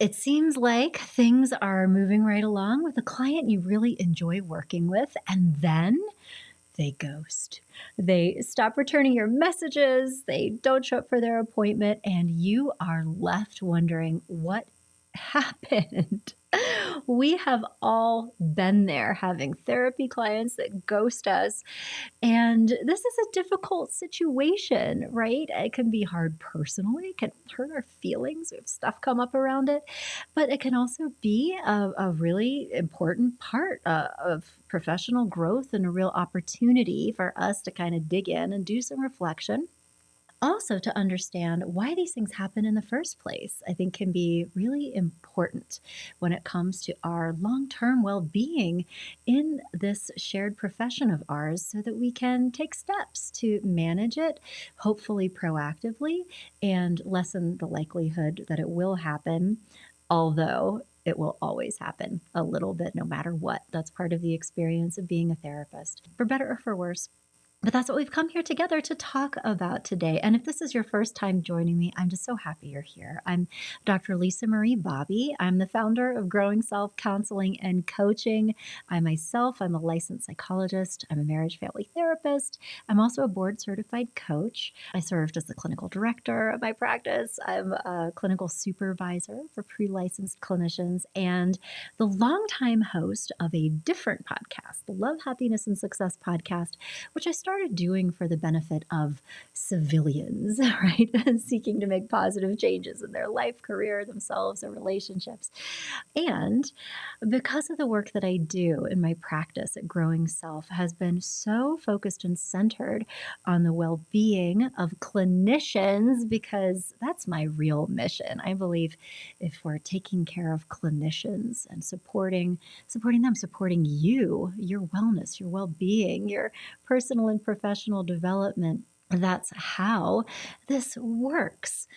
It seems like things are moving right along with a client you really enjoy working with, and then they ghost. They stop returning your messages, they don't show up for their appointment, and you are left wondering what happened. We have all been there having therapy clients that ghost us, and this is a difficult situation, right? It can be hard personally, it can hurt our feelings if stuff come up around it, but it can also be a really important part of professional growth and a real opportunity for us to kind of dig in and do some reflection. Also, to understand why these things happen in the first place, I think can be really important when it comes to our long term well being in this shared profession of ours so that we can take steps to manage it, hopefully proactively, and lessen the likelihood that it will happen, although it will always happen a little bit no matter what. That's part of the experience of being a therapist, for better or for worse. But that's what we've come here together to talk about today. And if this is your first time joining me, I'm just so happy you're here. I'm Dr. Lisa Marie Bobby. I'm the founder of Growing Self Counseling and Coaching. I'm a licensed psychologist. I'm a marriage family therapist. I'm also a board certified coach. I served as the clinical director of my practice. I'm a clinical supervisor for pre-licensed clinicians and the longtime host of a different podcast, the Love, Happiness, and Success podcast, which I started doing for the benefit of civilians, right? Seeking to make positive changes in their life, career, themselves, and relationships. And because of the work that I do in my practice at Growing Self has been so focused and centered on the well-being of clinicians, because that's my real mission. I believe if we're taking care of clinicians and supporting them, supporting you, your wellness, your well-being, your personal and professional development, that's how this works.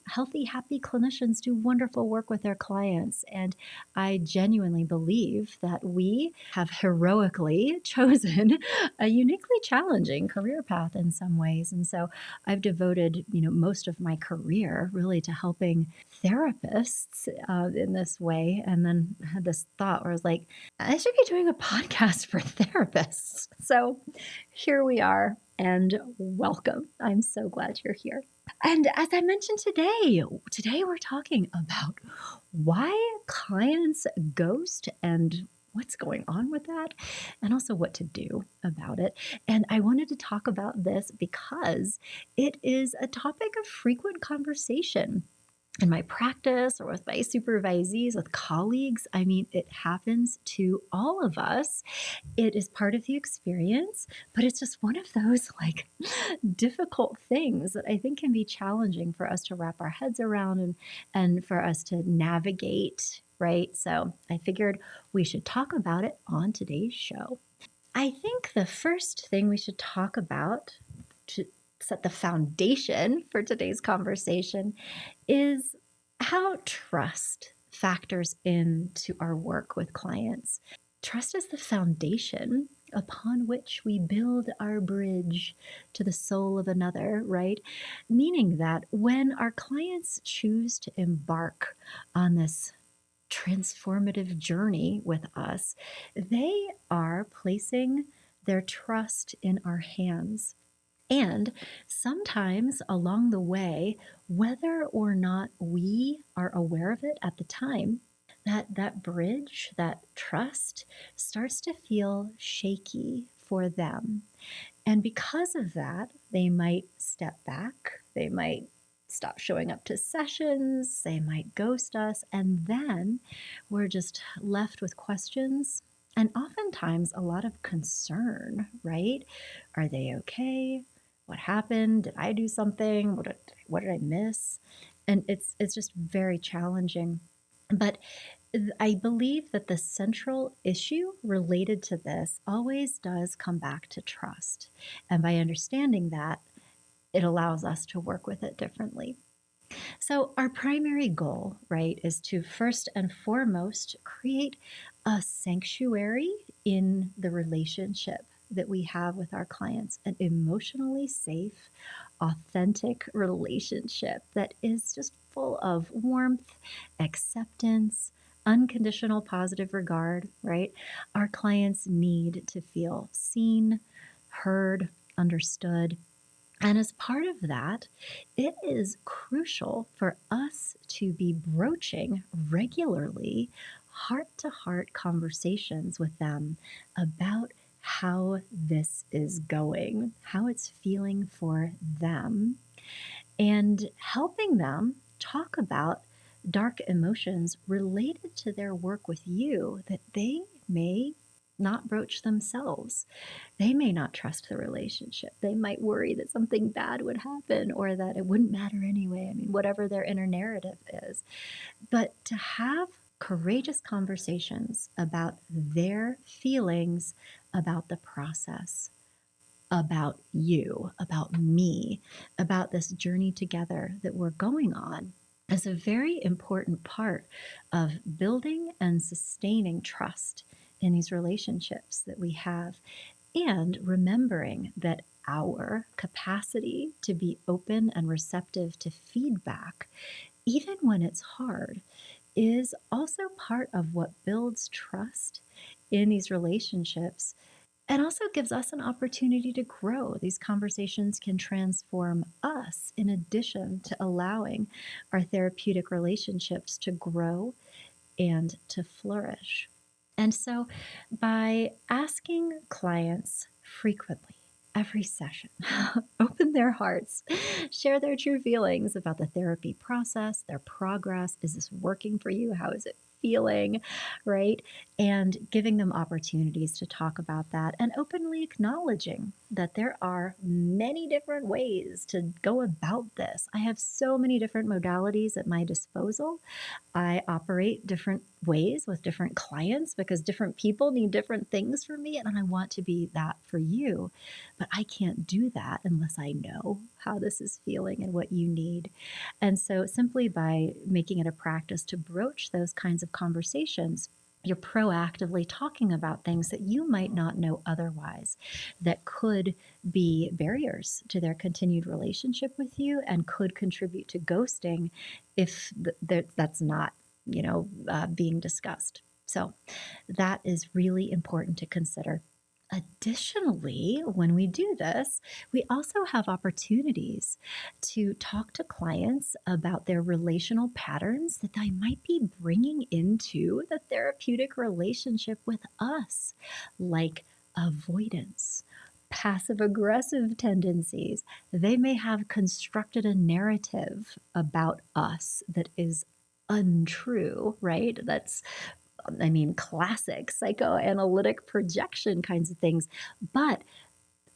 Healthy, happy clinicians do wonderful work with their clients. And I genuinely believe that we have heroically chosen a uniquely challenging career path in some ways. And so I've devoted, most of my career really to helping therapists in this way. And then had this thought where I was like, I should be doing a podcast for therapists. So here we are, and welcome. I'm so glad you're here. And as I mentioned today we're talking about why clients ghost and what's going on with that, and also what to do about it. And I wanted to talk about this because it is a topic of frequent conversation in my practice or with my supervisees, with colleagues. I mean, it happens to all of us. It is part of the experience, but it's just one of those difficult things that I think can be challenging for us to wrap our heads around and for us to navigate, right? So I figured we should talk about it on today's show. I think the first thing we should talk about to set the foundation for today's conversation is how trust factors into our work with clients. Trust is the foundation upon which we build our bridge to the soul of another, right? Meaning that when our clients choose to embark on this transformative journey with us, they are placing their trust in our hands. And sometimes along the way, whether or not we are aware of it at the time, that bridge, that trust starts to feel shaky for them. And because of that, they might step back, they might stop showing up to sessions, they might ghost us, and then we're just left with questions and oftentimes a lot of concern, right? Are they okay? What happened? Did I do something? What did I miss? And it's just very challenging. But I believe that the central issue related to this always does come back to trust. And by understanding that, it allows us to work with it differently. So, our primary goal, right, is to first and foremost create a sanctuary in the relationship that we have with our clients, an emotionally safe, authentic relationship that is just full of warmth, acceptance, unconditional positive regard, right? Our clients need to feel seen, heard, understood. And as part of that, it is crucial for us to be broaching regularly heart to heart conversations with them about how this is going, how it's feeling for them, and helping them talk about dark emotions related to their work with you that they may not broach themselves. They may not trust the relationship. They might worry that something bad would happen or that it wouldn't matter anyway. I mean, whatever their inner narrative is. But to have courageous conversations about their feelings about the process, about you, about me, about this journey together that we're going on is a very important part of building and sustaining trust in these relationships that we have, and remembering that our capacity to be open and receptive to feedback, even when it's hard, is also part of what builds trust in these relationships and also gives us an opportunity to grow. These conversations can transform us in addition to allowing our therapeutic relationships to grow and to flourish. And so, by asking clients frequently, every session, open their hearts, share their true feelings about the therapy process, their progress. Is this working for you? How is it feeling? Right? And giving them opportunities to talk about that and openly acknowledging that there are many different ways to go about this. I have so many different modalities at my disposal. I operate different ways with different clients because different people need different things from me, and I want to be that for you. But I can't do that unless I know how this is feeling and what you need. And so, simply by making it a practice to broach those kinds of conversations, you're proactively talking about things that you might not know otherwise that could be barriers to their continued relationship with you and could contribute to ghosting if that's not, being discussed. So that is really important to consider. Additionally, when we do this, we also have opportunities to talk to clients about their relational patterns that they might be bringing into the therapeutic relationship with us, like avoidance, passive aggressive tendencies. They may have constructed a narrative about us that is untrue, right? Classic psychoanalytic projection kinds of things. But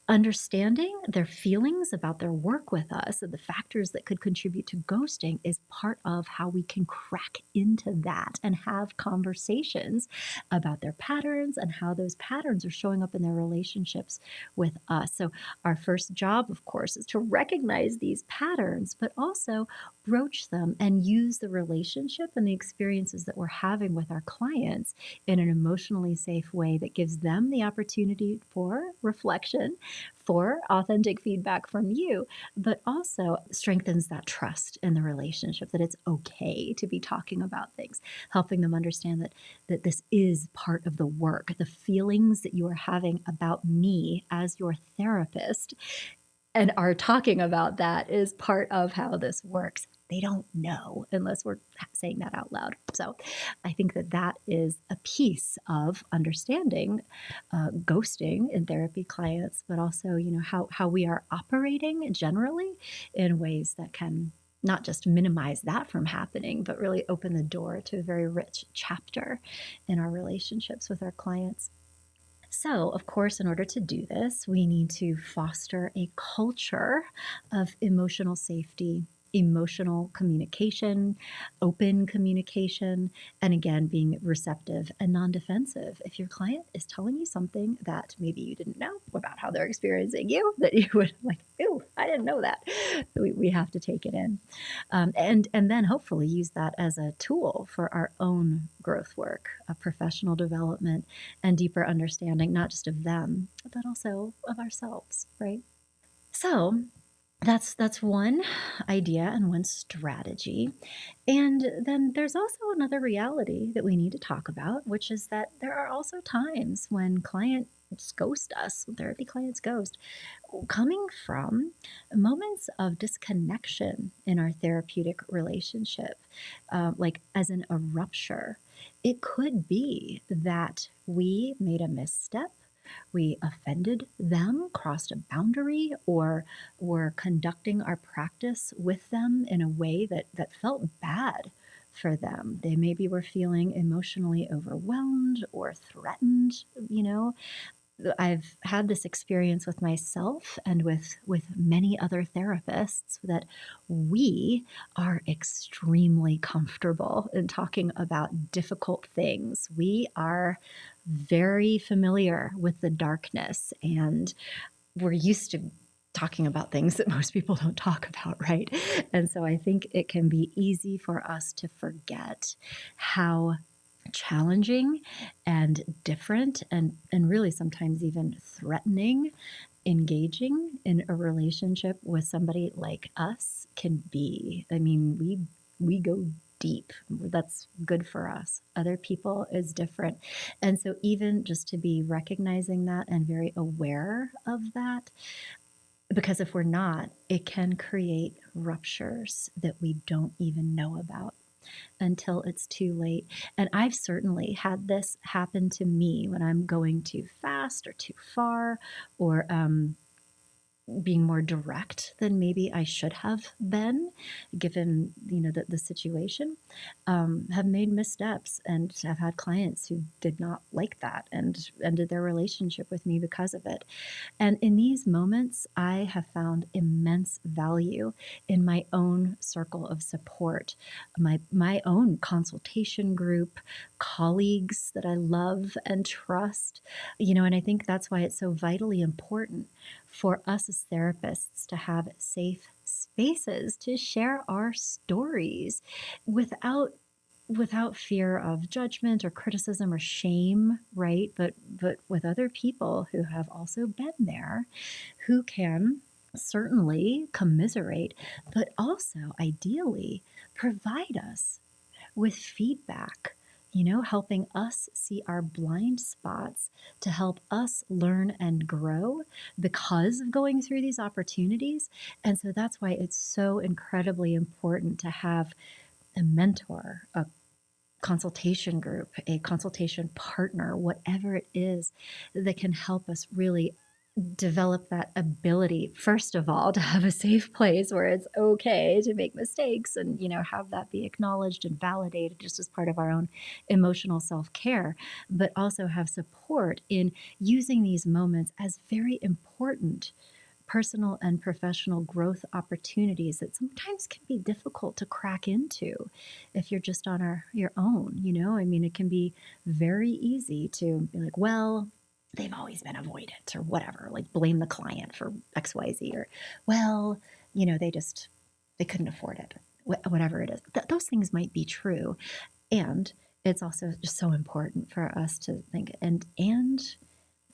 understanding their feelings about their work with us and the factors that could contribute to ghosting is part of how we can crack into that and have conversations about their patterns and how those patterns are showing up in their relationships with us. So our first job, of course, is to recognize these patterns, but also broach them and use the relationship and the experiences that we're having with our clients in an emotionally safe way that gives them the opportunity for reflection, for authentic feedback from you, but also strengthens that trust in the relationship, that it's okay to be talking about things, helping them understand that this is part of the work. The feelings that you are having about me as your therapist and are talking about that is part of how this works. They don't know unless we're saying that out loud. So I think that is a piece of understanding ghosting in therapy clients, but also, how we are operating generally in ways that can not just minimize that from happening, but really open the door to a very rich chapter in our relationships with our clients. So, of course, in order to do this, we need to foster a culture of emotional safety, emotional communication, open communication, and again, being receptive and non defensive. If your client is telling you something that maybe you didn't know about how they're experiencing you, that you would like, ooh, I didn't know that. We have to take it in. And then hopefully use that as a tool for our own growth work, professional development, and deeper understanding, not just of them, but also of ourselves, right? So That's one idea and one strategy. And then there's also another reality that we need to talk about, which is that there are also times when clients ghost us, therapy clients ghost, coming from moments of disconnection in our therapeutic relationship, like as in a rupture. It could be that we made a misstep, we offended them, crossed a boundary, or were conducting our practice with them in a way that felt bad for them. They maybe were feeling emotionally overwhelmed or threatened, you know. I've had this experience with myself and with many other therapists that we are extremely comfortable in talking about difficult things. We are very familiar with the darkness, and we're used to talking about things that most people don't talk about, right? And so I think it can be easy for us to forget how challenging and different and really sometimes even threatening engaging in a relationship with somebody like us can be. I mean, we go deep. That's good for us. Other people is different. And so even just to be recognizing that and very aware of that, because if we're not, it can create ruptures that we don't even know about until it's too late. And I've certainly had this happen to me when I'm going too fast or too far, or being more direct than maybe I should have been, given the situation. Have made missteps and have had clients who did not like that and ended their relationship with me because of it. And in these moments, I have found immense value in my own circle of support, my own consultation group, colleagues that I love and trust. And I think that's why it's so vitally important for us as therapists to have safe spaces to share our stories without fear of judgment or criticism or shame, right? But with other people who have also been there, who can certainly commiserate, but also ideally provide us with feedback, helping us see our blind spots to help us learn and grow because of going through these opportunities. And so that's why it's so incredibly important to have a mentor, a consultation group, a consultation partner, whatever it is that can help us really develop that ability, first of all, to have a safe place where it's okay to make mistakes and, have that be acknowledged and validated just as part of our own emotional self-care, but also have support in using these moments as very important personal and professional growth opportunities that sometimes can be difficult to crack into if you're just on your own. I mean, it can be very easy to be like, well, they've always been avoidant or whatever, like blame the client for XYZ, or, well, they couldn't afford it, whatever it is. Those things might be true. And it's also just so important for us to think, and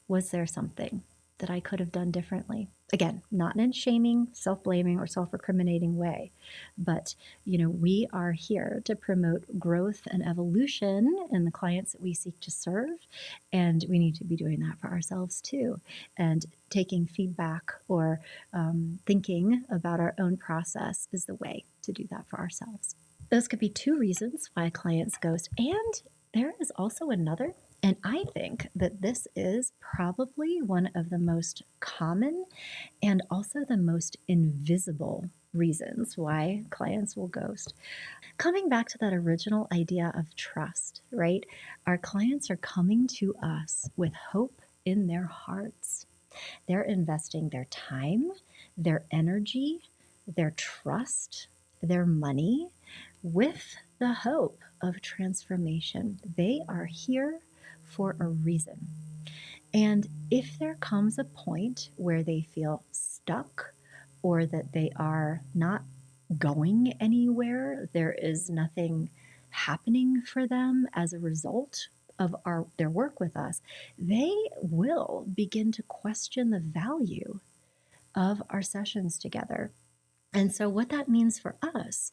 was there something that I could have done differently? Again, not in a shaming, self-blaming, or self-recriminating way, but we are here to promote growth and evolution in the clients that we seek to serve, and we need to be doing that for ourselves too. And taking feedback or thinking about our own process is the way to do that for ourselves. Those could be two reasons why clients ghost, and there is also another. And I think that this is probably one of the most common and also the most invisible reasons why clients will ghost. Coming back to that original idea of trust, right? Our clients are coming to us with hope in their hearts. They're investing their time, their energy, their trust, their money with the hope of transformation. They are here for a reason. And if there comes a point where they feel stuck or that they are not going anywhere, there is nothing happening for them as a result of their work with us, they will begin to question the value of our sessions together. And so what that means for us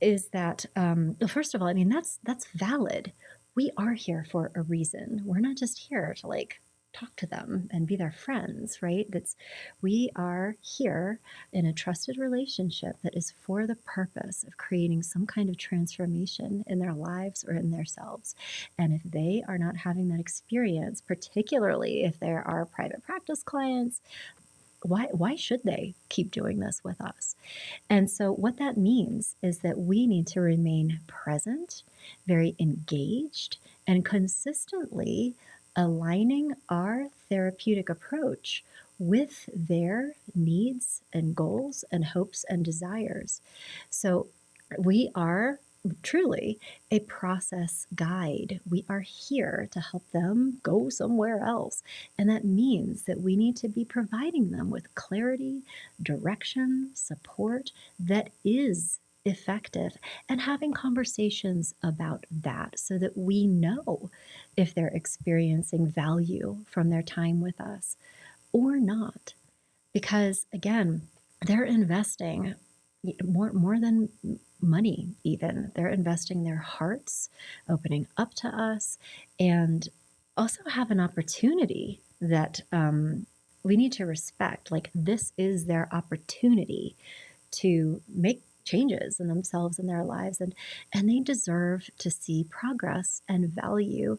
is that, well, first of all, I mean, that's valid. We are here for a reason. We're not just here to like talk to them and be their friends, right? That's We are here in a trusted relationship that is for the purpose of creating some kind of transformation in their lives or in themselves. And if they are not having that experience, particularly if there are private practice clients, why should they keep doing this with us? And so, what that means is that we need to remain present, very engaged, and consistently aligning our therapeutic approach with their needs and goals and hopes and desires. So, we are truly a process guide. We are here to help them go somewhere else. And that means that we need to be providing them with clarity, direction, support that is effective, and having conversations about that so that we know if they're experiencing value from their time with us or not. Because again, they're investing more than money, even. They're investing their hearts, opening up to us, and also have an opportunity that we need to respect. Like, this is their opportunity to make changes in themselves and their lives, and they deserve to see progress and value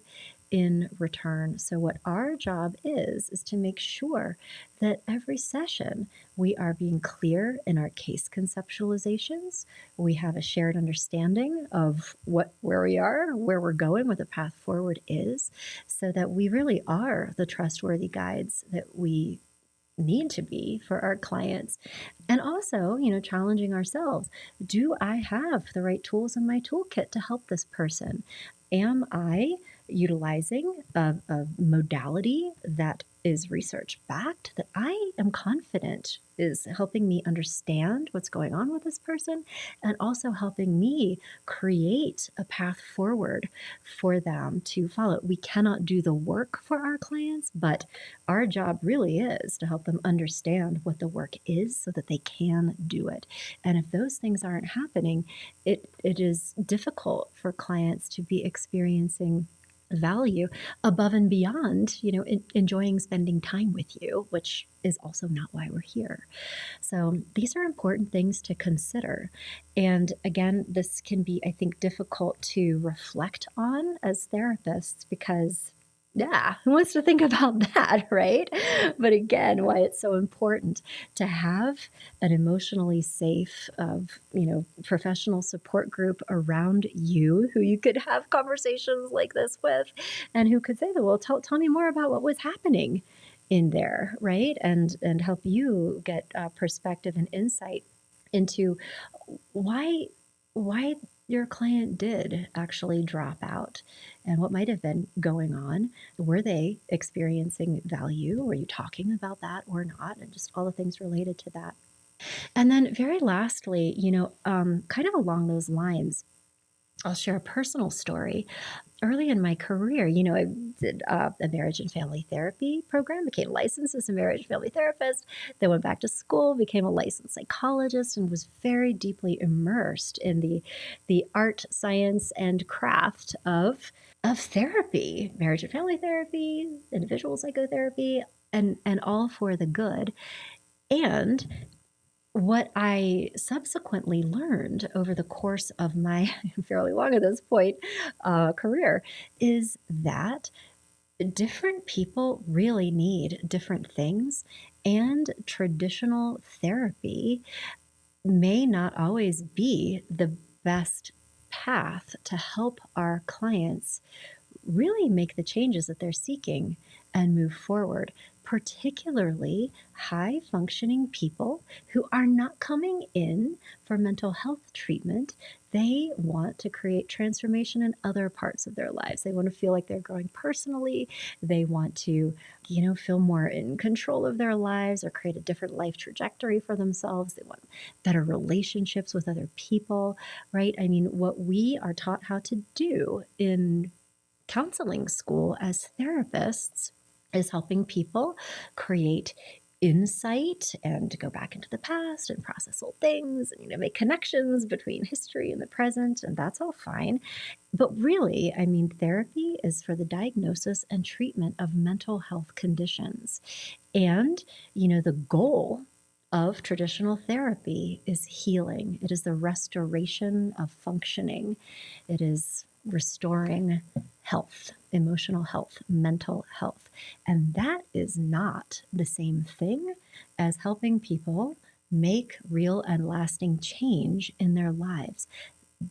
in return. So what our job is to make sure that every session we are being clear in our case conceptualizations. We have a shared understanding of where we are, where we're going, what the path forward is, so that we really are the trustworthy guides that we need to be for our clients. And also, challenging ourselves. Do I have the right tools in my toolkit to help this person? Am I utilizing a modality that is research backed, that I am confident is helping me understand what's going on with this person, and also helping me create a path forward for them to follow? We cannot do the work for our clients, but our job really is to help them understand what the work is so that they can do it. And if those things aren't happening, it is difficult for clients to be experiencing value above and beyond, enjoying spending time with you, which is also not why we're here. So these are important things to consider. And again, this can be, I think, difficult to reflect on as therapists because, yeah, who wants to think about that, right? But again, why it's so important to have an emotionally safe, professional support group around you who you could have conversations like this with, and who could say, well, tell me more about what was happening in there, right? And help you get perspective and insight into why your client did actually drop out and what might have been going on. Were they experiencing value? Were you talking about that or not? And just all the things related to that. And then, very lastly, kind of along those lines, I'll share a personal story. Early in my career, I did a marriage and family therapy program, became licensed as a marriage and family therapist, then went back to school, became a licensed psychologist, and was very deeply immersed in the art, science, and craft of therapy, marriage and family therapy, individual psychotherapy, and all for the good. And what I subsequently learned over the course of my fairly long at this point career is that different people really need different things, and traditional therapy may not always be the best path to help our clients really make the changes that they're seeking and move forward, particularly high functioning people who are not coming in for mental health treatment. They want to create transformation in other parts of their lives. They want to feel like they're growing personally. They want to, feel more in control of their lives or create a different life trajectory for themselves. They want better relationships with other people, right? I mean, what we are taught how to do in counseling school as therapists is helping people create insight and to go back into the past and process old things and, make connections between history and the present, and that's all fine. But really, I mean, therapy is for the diagnosis and treatment of mental health conditions. And, the goal of traditional therapy is healing. It is the restoration of functioning. It is restoring health, emotional health, mental health. And that is not the same thing as helping people make real and lasting change in their lives.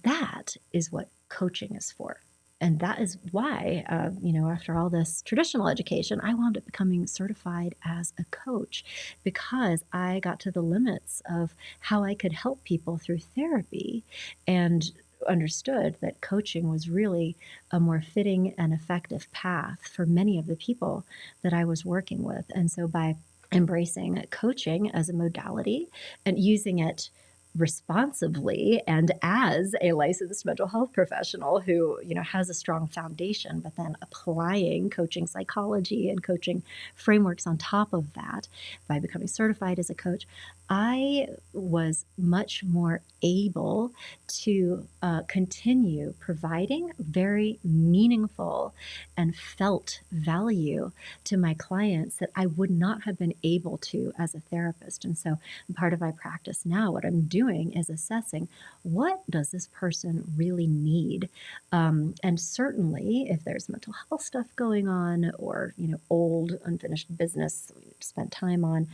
That is what coaching is for. And that is why, after all this traditional education, I wound up becoming certified as a coach because I got to the limits of how I could help people through therapy and understood that coaching was really a more fitting and effective path for many of the people that I was working with. And so by embracing coaching as a modality and using it responsibly and as a licensed mental health professional who has a strong foundation, but then applying coaching psychology and coaching frameworks on top of that by becoming certified as a coach, I was much more able to continue providing very meaningful and felt value to my clients that I would not have been able to as a therapist. And so part of my practice now, what I'm doing is assessing what does this person really need? And certainly if there's mental health stuff going on or, old unfinished business we spent time on,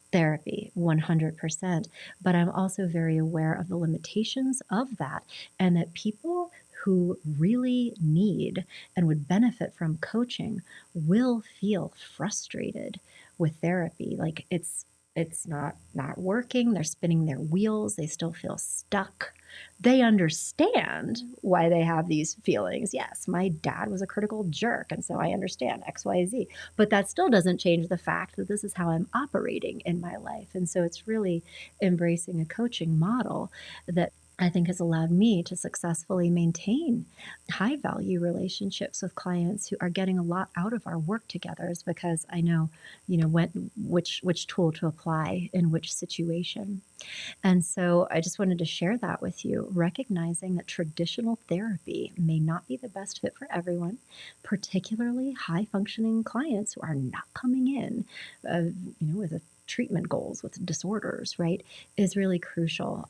therapy 100%. But I'm also very aware of the limitations of that and that people who really need and would benefit from coaching will feel frustrated with therapy. Like it's not working. They're spinning their wheels. They still feel stuck. They understand why they have these feelings. Yes, my dad was a critical jerk, and so I understand X, Y, Z. But that still doesn't change the fact that this is how I'm operating in my life. And so it's really embracing a coaching model that I think has allowed me to successfully maintain high value relationships with clients who are getting a lot out of our work together is because I know, which tool to apply in which situation. And so I just wanted to share that with you, recognizing that traditional therapy may not be the best fit for everyone, particularly high functioning clients who are not coming in, with a treatment goals, with disorders, right, is really crucial.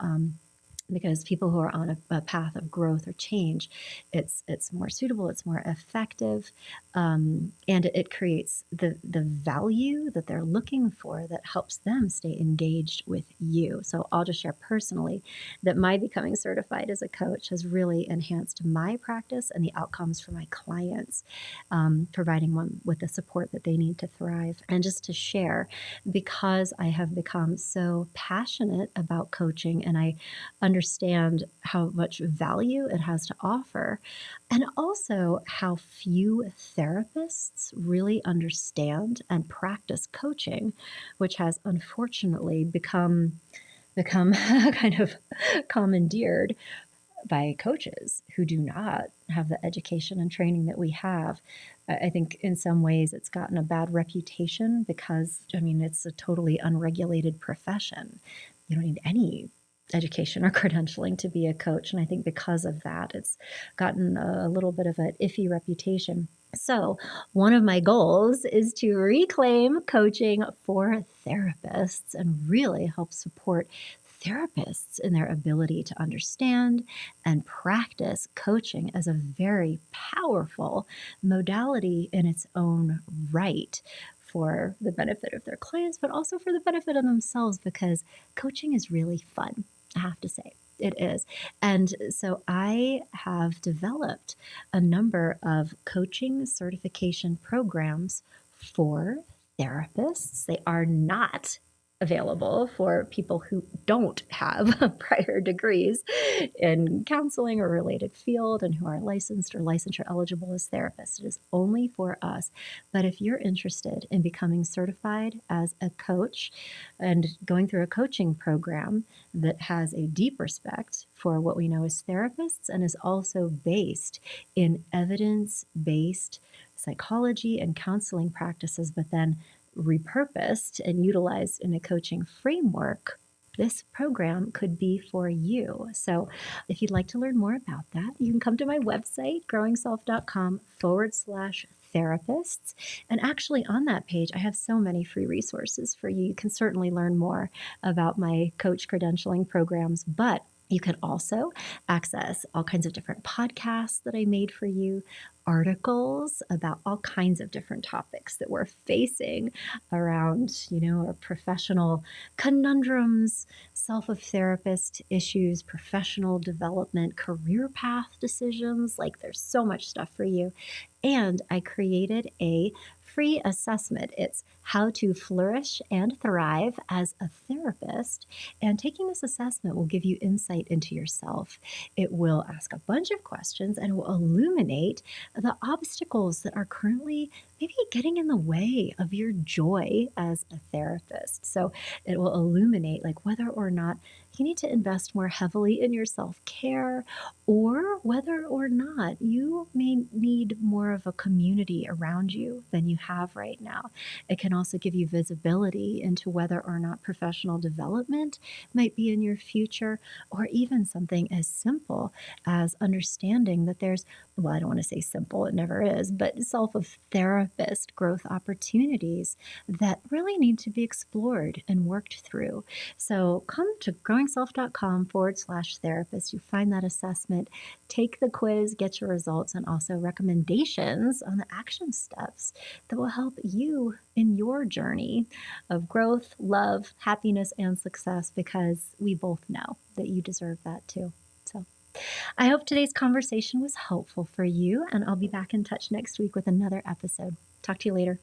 Because people who are on a path of growth or change, it's more suitable, it's more effective, and it creates the value that they're looking for that helps them stay engaged with you. So I'll just share personally that my becoming certified as a coach has really enhanced my practice and the outcomes for my clients, providing them with the support that they need to thrive. And just to share, because I have become so passionate about coaching and I understand how much value it has to offer, and also how few therapists really understand and practice coaching, which has unfortunately become kind of commandeered by coaches who do not have the education and training that we have. I think in some ways it's gotten a bad reputation because, it's a totally unregulated profession. You don't need any education or credentialing to be a coach. And I think because of that, it's gotten a little bit of an iffy reputation. So one of my goals is to reclaim coaching for therapists and really help support therapists in their ability to understand and practice coaching as a very powerful modality in its own right for the benefit of their clients, but also for the benefit of themselves, because coaching is really fun, I have to say. It is. And so I have developed a number of coaching certification programs for therapists. They are not available for people who don't have prior degrees in counseling or related field and who are licensed or licensure eligible as therapists. It is only for us. But if you're interested in becoming certified as a coach and going through a coaching program that has a deep respect for what we know as therapists and is also based in evidence-based psychology and counseling practices, but then repurposed and utilized in a coaching framework, this program could be for you. So, if you'd like to learn more about that, you can come to my website, growingself.com/therapists. And actually, on that page, I have so many free resources for you. You can certainly learn more about my coach credentialing programs, but you can also access all kinds of different podcasts that I made for you, articles about all kinds of different topics that we're facing around, our professional conundrums, self of therapist issues, professional development, career path decisions. Like, there's so much stuff for you. And I created a free assessment. It's how to flourish and thrive as a therapist. And taking this assessment will give you insight into yourself. It will ask a bunch of questions and will illuminate the obstacles that are currently maybe getting in the way of your joy as a therapist. So it will illuminate like whether or not you need to invest more heavily in your self-care, or whether or not you may need more of a community around you than you have right now. It can also give you visibility into whether or not professional development might be in your future, or even something as simple as understanding that there's, well, I don't want to say simple, it never is, but self of therapist growth opportunities that really need to be explored and worked through. So come to growingself.com/therapist. You find that assessment, take the quiz, get your results, and also recommendations on the action steps that will help you in your journey of growth, love, happiness, and success, because we both know that you deserve that too. So I hope today's conversation was helpful for you, and I'll be back in touch next week with another episode. Talk to you later.